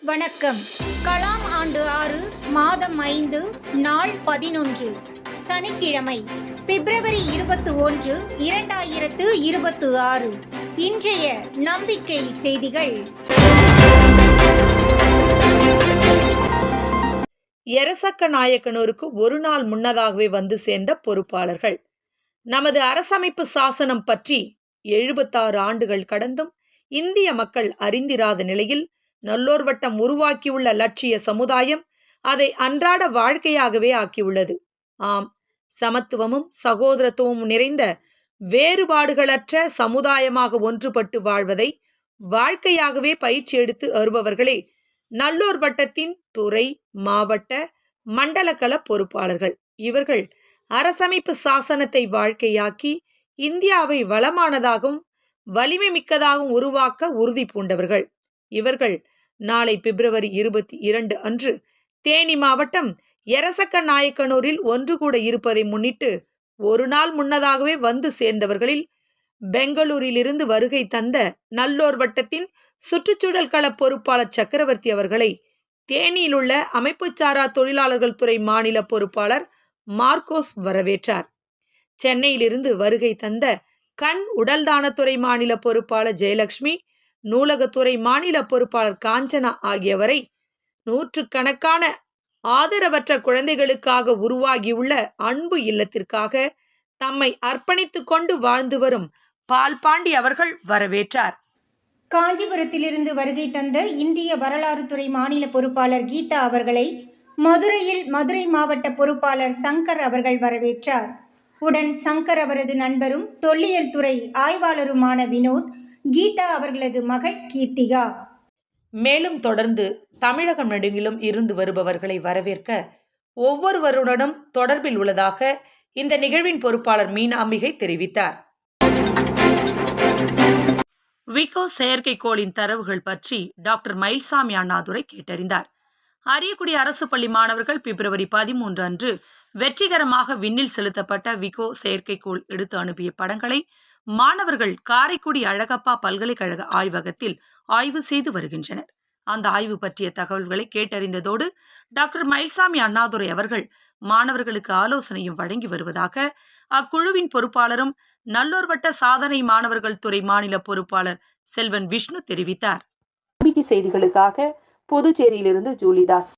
வணக்கம். கலாம் ஆண்டு 6 மாதம் 5 நாள் 11 சனிக்கிழமை பிப்ரவரி 21, 2026. இன்றைய நம்பிக்கை செய்திகள். எரசக்கநாயக்கனூருக்கு ஒரு நாள் முன்னதாகவே வந்து சேர்ந்த பொறுப்பாளர்கள். நமது அரசமைப்பு சாசனம் பற்றி 76 ஆண்டுகள் கடந்தும் இந்திய மக்கள் அறிந்திராத நிலையில் நல்லோர் வட்டம் உருவாக்கியுள்ள லட்சிய சமுதாயம் அதை அன்றாட வாழ்க்கையாகவே ஆக்கியுள்ளது. ஆம், சமத்துவமும் சகோதரத்துவமும் நிறைந்த வேறுபாடுகளற்ற சமுதாயமாக ஒன்றுபட்டு வாழ்வதை வாழ்க்கையாகவே பயிற்சி எடுத்து வருபவர்களே நல்லோர் வட்டத்தின் துறை, மாவட்ட, மண்டலக்கள பொறுப்பாளர்கள். இவர்கள் அரசமைப்பு சாசனத்தை வாழ்க்கையாக்கி இந்தியாவை வளமானதாகவும் வலிமை மிக்கதாகவும் உருவாக்க உறுதி பூண்டவர்கள். இவர்கள் நாளை பிப்ரவரி 22 அன்று தேனி மாவட்டம் எரசக்கநாயக்கனூரில் ஒன்று கூட இருப்பதை முன்னிட்டு ஒரு நாள் முன்னதாகவே வந்து சேர்ந்தவர்களில் பெங்களூரிலிருந்து வருகை தந்த நல்லோர் வட்டத்தின் சுற்றுச்சூழல் கள பொறுப்பாளர் சக்கரவர்த்தி அவர்களை தேனியில் உள்ள அமைப்புச்சாரா தொழிலாளர்கள் துறை மாநில பொறுப்பாளர் மார்கோஸ் வரவேற்றார். சென்னையிலிருந்து வருகை தந்த கண் உடல்தானத்துறை மாநில பொறுப்பாளர் ஜெயலட்சுமி, நூலகத்துறை மாநில பொறுப்பாளர் காஞ்சனா ஆகியவரை நூற்றுக்கணக்கான ஆதரவற்ற குழந்தைகளுக்காக உருவாகியுள்ள அன்பு இல்லத்திற்காக தம்மை அர்ப்பணித்துக் கொண்டு வாழ்ந்து வரும் பால்பாண்டி அவர்கள் வரவேற்றார். காஞ்சிபுரத்திலிருந்து வருகை தந்த இந்திய வரலாறு துறை மாநில பொறுப்பாளர் கீதா அவர்களை மதுரையில் மதுரை மாவட்ட பொறுப்பாளர் சங்கர் அவர்கள் வரவேற்றார். உடன் சங்கர் அவரது நண்பரும் தொல்லியல் துறை ஆய்வாளருமான வினோத், கீதா அவர்களது மகள் கீர்த்திகா. மேலும் தொடர்ந்து தமிழகம் நடுவிலும் இருந்து வருபவர்களை வரவேற்க ஒவ்வொருவருடனும் தொடர்பில் உள்ளதாக இந்த நிகழ்வின் பொறுப்பாளர் மீனாம்பிகை தெரிவித்தார். விகோ செயற்கைக்கோளின் தரவுகள் பற்றி டாக்டர் மயில்சாமி அண்ணாதுரை கேட்டறிந்தார். அரியக்குடி அரசு பள்ளி மாணவர்கள் பிப்ரவரி 13 அன்று வெற்றிகரமாக விண்ணில் செலுத்தப்பட்ட விகோ செயற்கைக்கோள் எடுத்து அனுப்பிய படங்களை மாணவர்கள் காரைக்குடி அழகப்பா பல்கலைக்கழக ஆய்வகத்தில் ஆய்வு செய்து வருகின்றனர். அந்த ஆய்வு பற்றிய தகவல்களை கேட்டறிந்ததோடு டாக்டர் மயில்சாமி அண்ணாதுரை அவர்கள் மாணவர்களுக்கு ஆலோசனையும் வழங்கி வருவதாக அக்குழுவின் பொறுப்பாளரும் நல்லோர் வட்ட சாதனை மாணவர்கள் துறை மாநில பொறுப்பாளர் செல்வன் விஷ்ணு தெரிவித்தார். செய்திகளுக்காக புதுச்சேரியிலிருந்து ஜூலிதாஸ்.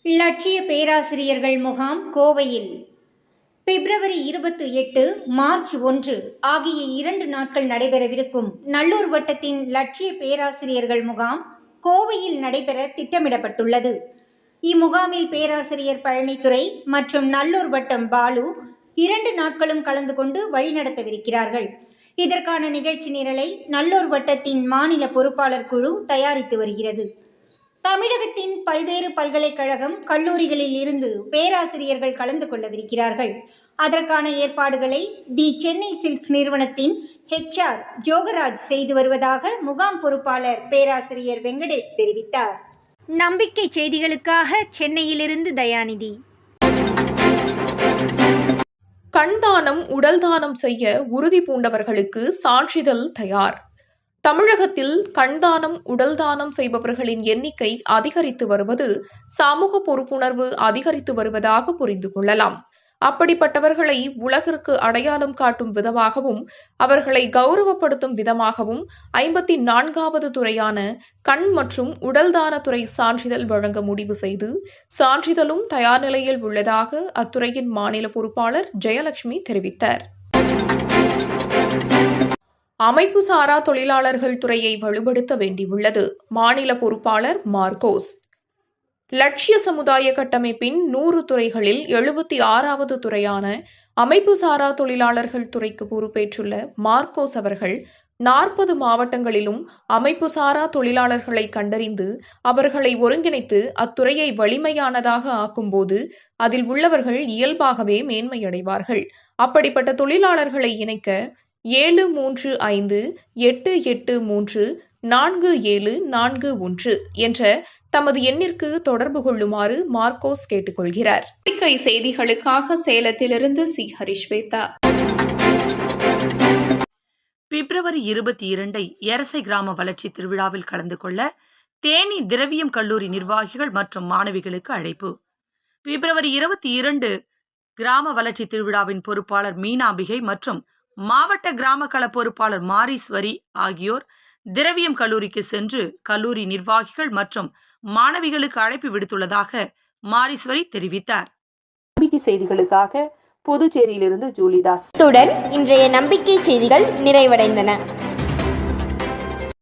லட்சிய பேராசிரியர்கள் முகாம் கோவையில் பிப்ரவரி 28, மார்ச் 1 ஆகிய 2 நாட்கள் நடைபெறவிருக்கும் நல்லூர் வட்டத்தின் லட்சிய பேராசிரியர்கள் முகாம் கோவையில் நடைபெற திட்டமிடப்பட்டுள்ளது. இம்முகாமில் பேராசிரியர் பழனித்துறை மற்றும் நல்லூர் வட்டம் பாலு 2 நாட்களும் கலந்து கொண்டு வழிநடத்தவிருக்கிறார்கள். இதற்கான நிகழ்ச்சி நிரலை நல்லூர் வட்டத்தின் மாநில பொறுப்பாளர் குழு தயாரித்து வருகிறது. தமிழகத்தின் பல்வேறு பல்கலைக்கழகம், கல்லூரிகளில் இருந்து பேராசிரியர்கள் கலந்து கொள்ளவிருக்கிறார்கள். அதற்கான ஏற்பாடுகளை தி சென்னை சில்க்ஸ் நிறுவனத்தின் HR ஜோகராஜ் செய்து வருவதாக முகாம் பொறுப்பாளர் பேராசிரியர் வெங்கடேஷ் தெரிவித்தார். நம்பிக்கை செய்திகளுக்காக சென்னையிலிருந்து தயாநிதி. கண்தானம், உடல் தானம் செய்ய உறுதி பூண்டவர்களுக்கு சான்றிதழ் தயார். தமிழகத்தில் கண்தானம், உடல் தானம் செய்பவர்களின் எண்ணிக்கை அதிகரித்து வருவது சமூக பொறுப்புணர்வு அதிகரித்து வருவதாக புரிந்து கொள்ளலாம். அப்படிப்பட்டவர்களை உலகிற்கு அடையாளம் காட்டும் விதமாகவும் அவர்களை கௌரவப்படுத்தும் விதமாகவும் 54வது துறையான கண் மற்றும் உடல் தானத்துறை சான்றிதழ் வழங்க முடிவு செய்து சான்றிதழும் தயார் நிலையில் உள்ளதாக அத்துறையின் மாநில பொறுப்பாளர் ஜெயலட்சுமி தெரிவித்தார். அமைப்பு சாரா தொழிலாளர்கள் துறையை வலுப்படுத்த வேண்டியுள்ளது. மாநில பொறுப்பாளர் மார்கோஸ். லட்சிய சமுதாய கட்டமைப்பின் 100 துறைகளில் 76வது துறையான அமைப்பு சாரா தொழிலாளர்கள் துறைக்கு பொறுப்பேற்றுள்ள மார்கோஸ் அவர்கள் 40 மாவட்டங்களிலும் அமைப்பு சாரா தொழிலாளர்களை கண்டறிந்து அவர்களை ஒருங்கிணைத்து அத்துறையை வலிமையானதாக ஆக்கும்போது அதில் உள்ளவர்கள் இயல்பாகவே மேன்மையடைவார்கள். அப்படிப்பட்ட தொழிலாளர்களை இணைக்க 7358834741 என்ற தமது எண்ணிற்கு தொடர்பு கொள்ளுமாறு மார்கோஸ் கேட்டுக்கொள்கிறார். செய்திகளுக்காக சேலத்திலிருந்து சி. ஹரிஸ்வேதா. பிப்ரவரி 22 எரசை கிராம வளர்ச்சி திருவிழாவில் கலந்து கொள்ள தேனி திரவியம் கல்லூரி நிர்வாகிகள் மற்றும் மாணவிகளுக்கு அழைப்பு. பிப்ரவரி 22 கிராம வளர்ச்சி திருவிழாவின் பொறுப்பாளர் மீனாம்பிகை மற்றும் மாவட்ட கிராம கள பொறுப்பாளர் மாரீஸ்வரி ஆகியோர் திரவியம் கல்லூரிக்கு சென்று கல்லூரி நிர்வாகிகள் மற்றும் மாணவிகளுக்கு அழைப்பு விடுத்துள்ளதாக மாரீஸ்வரி தெரிவித்தார். நம்பிக்கை செய்திகளுக்காக புதுச்சேரியிலிருந்து ஜூலிதாஸ். இத்துடன் இன்றைய நம்பிக்கை செய்திகள் நிறைவடைந்தன.